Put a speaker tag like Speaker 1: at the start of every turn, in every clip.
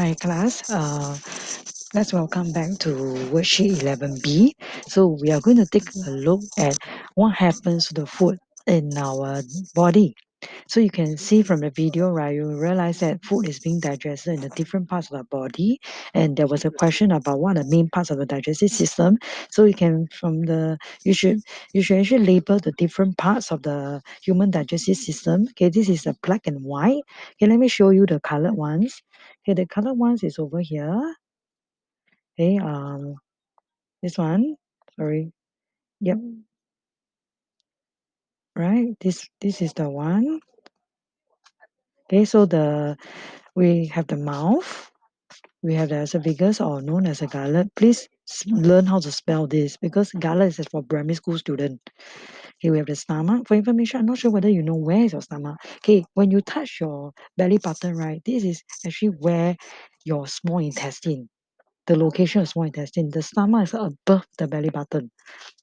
Speaker 1: Hi class, let's welcome back to worksheet 11b. So we are going to take a look at what happens to the food in our body. So you can see from the video, right, you realize that food is being digested in the different parts of the body. And there was a question about what are the main parts of the digestive system. So you can, you should actually label the different parts of the human digestive system. Okay, this is a black and white. Okay, let me show you the colored ones. Okay, the colored ones is over here. Okay, this one, sorry. Yep, right. This is the one. Okay, so we have the mouth. We have the esophagus, or known as a gullet. Please learn how to spell this because gullet is for primary school student. Okay, we have the stomach. For information, I'm not sure whether you know where is your stomach. Okay, when you touch your belly button, right, this is actually where your small intestine, the location of small intestine. The stomach is above the belly button.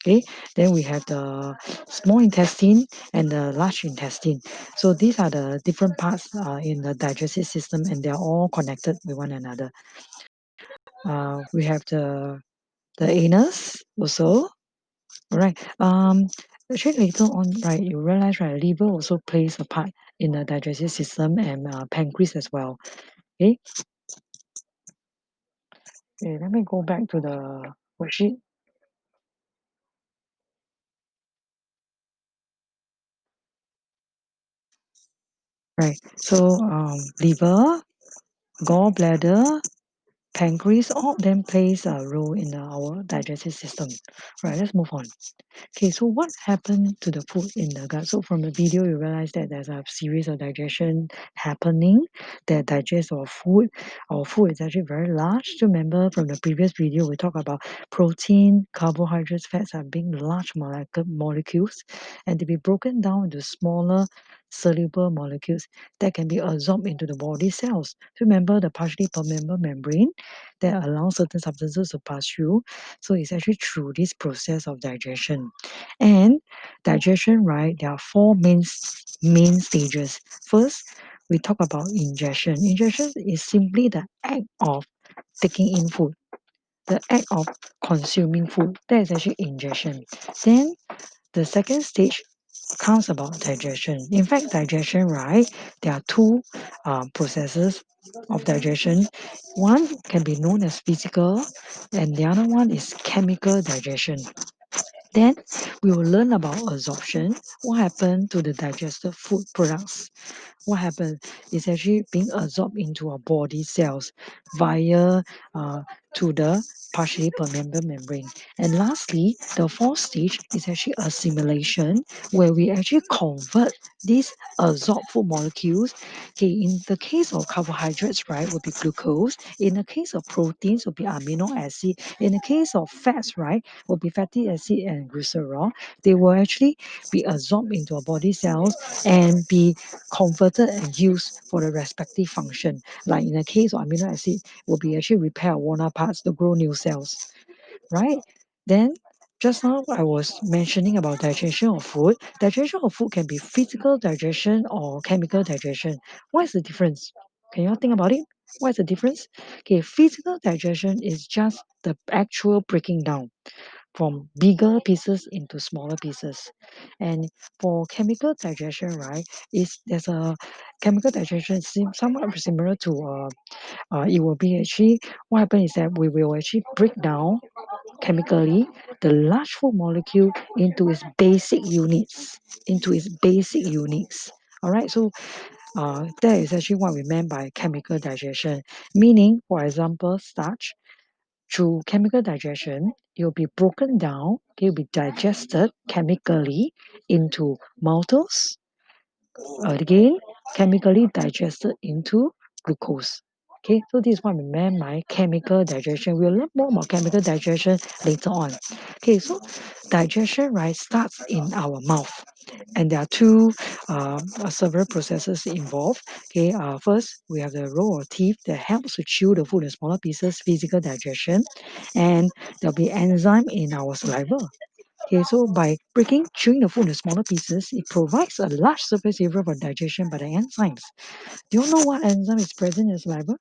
Speaker 1: Okay, then we have the small intestine and the large intestine. So these are the different parts in the digestive system, and they are all connected with one another. We have the anus also. All right. Actually later on, right, you realize, right, liver also plays a part in the digestive system, and pancreas as well. Okay. Okay, let me go back to the worksheet. Right. So liver, gallbladder, pancreas, all of them plays a role in our digestive system. Right, let's move on. Okay, so what happened to the food in the gut? So from the video, you realize that there's a series of digestion happening that digests our food. Our food is actually very large. So remember from the previous video, we talked about protein, carbohydrates, fats are being large molecules, and to be broken down into smaller soluble molecules that can be absorbed into the body cells. So remember the partially permeable membrane that allows certain substances to pass through. So it's actually through this process of digestion. And digestion, right, there are four main stages. First, we talk about ingestion. Ingestion is simply the act of taking in food, the act of consuming food. That is actually ingestion. Then the second stage comes about digestion. In fact, digestion, right, there are two processes of digestion. One can be known as physical, and the other one is chemical digestion. Then we will learn about absorption. What happened to the digested food products? What happened is actually being absorbed into our body cells via to the partially permeable membrane. And lastly, the fourth stage is actually assimilation, where we actually convert these absorbed food molecules. Okay, in the case of carbohydrates, right, will be glucose. In the case of proteins, will be amino acid. In the case of fats, right, will be fatty acid and glycerol. They will actually be absorbed into our body cells and be converted and used for the respective function. Like in the case of amino acid, will be actually repair worn out parts to grow new cells, right? Then just now I was mentioning about digestion of food. Digestion of food can be physical digestion or chemical digestion. What is the difference? Can you all think about it? What is the difference? Okay, physical digestion is just the actual breaking down from bigger pieces into smaller pieces. And for chemical digestion, right, is there's a chemical digestion somewhat similar to it will be actually what happens is that we will actually break down chemically the large food molecule into its basic units, All right, so that is actually what we meant by chemical digestion. Meaning, for example, starch through chemical digestion, it will be broken down, it will be digested chemically into maltose, again, chemically digested into glucose. Okay, so this is what we meant by chemical digestion. We'll learn more about chemical digestion later on. Okay, so digestion, right, starts in our mouth. And there are several processes involved. Okay, first we have the row of teeth that helps to chew the food in smaller pieces, physical digestion, and there'll be enzyme in our saliva. Okay, so by chewing the food in smaller pieces, it provides a large surface area for digestion by the enzymes. Do you know what enzyme is present in saliva?